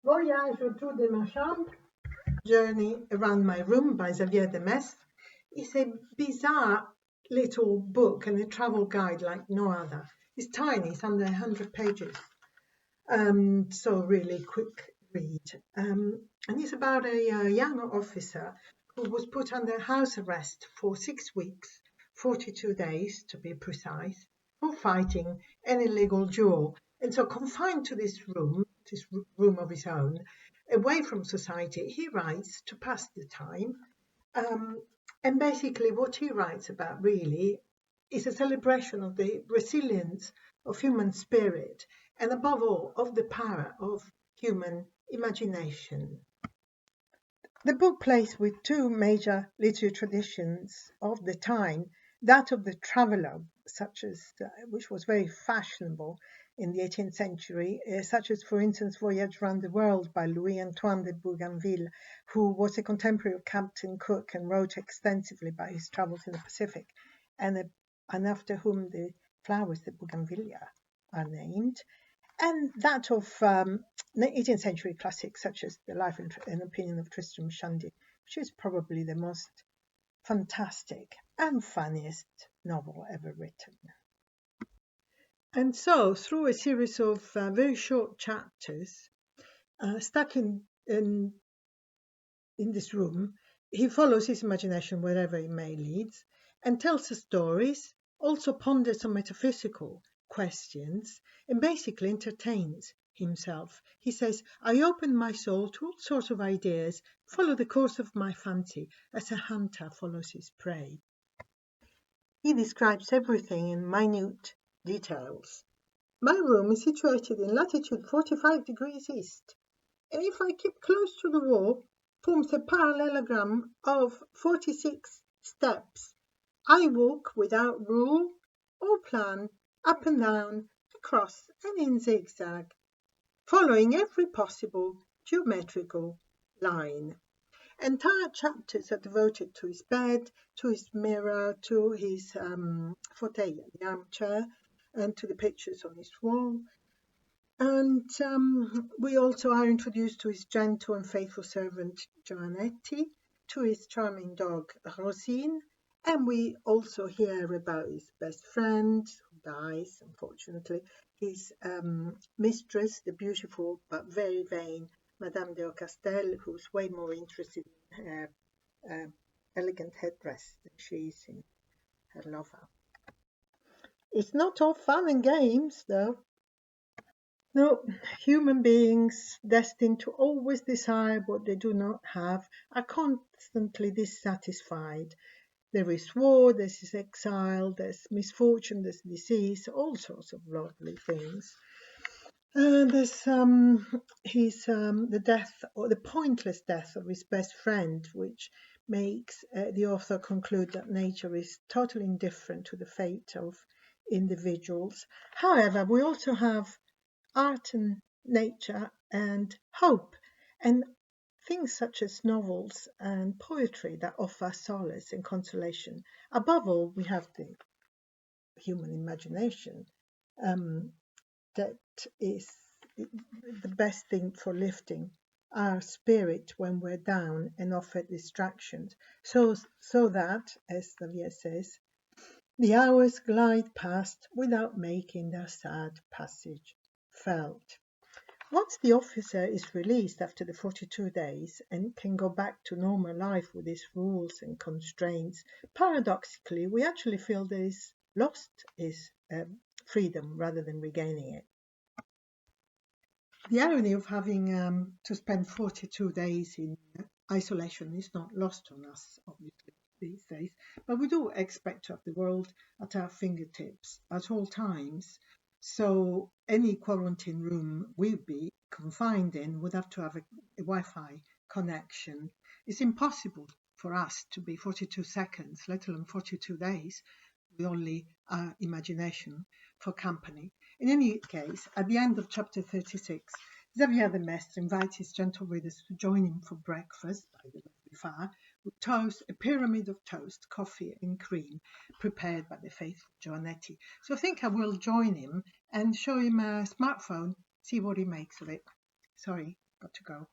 Voyage autour de ma chambre, Journey Around My Room by Xavier de Mestre is a bizarre little book and a travel guide like no other. It's tiny, it's under 100 pages, so really quick read. And it's about a young officer who was put under house arrest for 6 weeks, 42 days to be precise, for fighting an illegal duel. And so confined to this room of his own, away from society, he writes to pass the time. And basically what he writes about really is a celebration of the resilience of human spirit and above all of the power of human imagination. The book plays with two major literary traditions of the time, that of the traveller, which was very fashionable in the 18th century, such as, for instance, Voyage Round the World by Louis-Antoine de Bougainville, who was a contemporary of Captain Cook and wrote extensively about his travels in the Pacific, and after whom the flowers, the bougainvillea, are named. And that of 18th century classics such as The Life and Opinion of Tristram Shandy, which is probably the most fantastic and funniest novel ever written. And so, through a series of very short chapters, stuck in this room, he follows his imagination wherever it may lead, and tells the stories, also ponders on metaphysical questions, and basically entertains himself. He says, I open my soul to all sorts of ideas, follow the course of my fancy, as a hunter follows his prey. He describes everything in minute details. My room is situated in latitude 45 degrees east, and if I keep close to the wall, forms a parallelogram of 46 steps. I walk without rule or plan, up and down, across and in zigzag, following every possible geometrical line. Entire chapters are devoted to his bed, to his mirror, to his fauteuil, the armchair, and to the pictures on his wall. And we also are introduced to his gentle and faithful servant Giovanetti, to his charming dog Rosine, and we also hear about his best friend, who dies, unfortunately, his mistress, the beautiful but very vain Madame de Ocastel, who's way more interested in her elegant headdress than she is in her lover. It's not all fun and games, though. No, human beings destined to always desire what they do not have are constantly dissatisfied. There is war, there is exile, there's misfortune, there's disease, all sorts of lovely things. There's the death, or the pointless death of his best friend, which makes the author conclude that nature is totally indifferent to the fate of individuals. However, we also have art and nature and hope, and things such as novels and poetry that offer solace and consolation. Above all, we have the human imagination that is the best thing for lifting our spirit when we're down and offer distractions, so that, as Xavier says, the hours glide past without making their sad passage felt. Once the officer is released after the 42 days and can go back to normal life with his rules and constraints, paradoxically, we actually feel that he's lost his freedom rather than regaining it. The irony of having to spend 42 days in isolation is not lost on us, obviously, these days, but we do expect to have the world at our fingertips at all times. So any quarantine room we'd be confined in would have to have a Wi-Fi connection. It's impossible for us to be 42 seconds, let alone 42 days, with only our imagination for company. In any case, at the end of chapter 36, Xavier de Mestre invites his gentle readers to join him for breakfast by the lovely fire, with toast, a pyramid of toast, coffee and cream, prepared by the faithful Giovanetti. So I think I will join him and show him a smartphone, see what he makes of it. Sorry, got to go.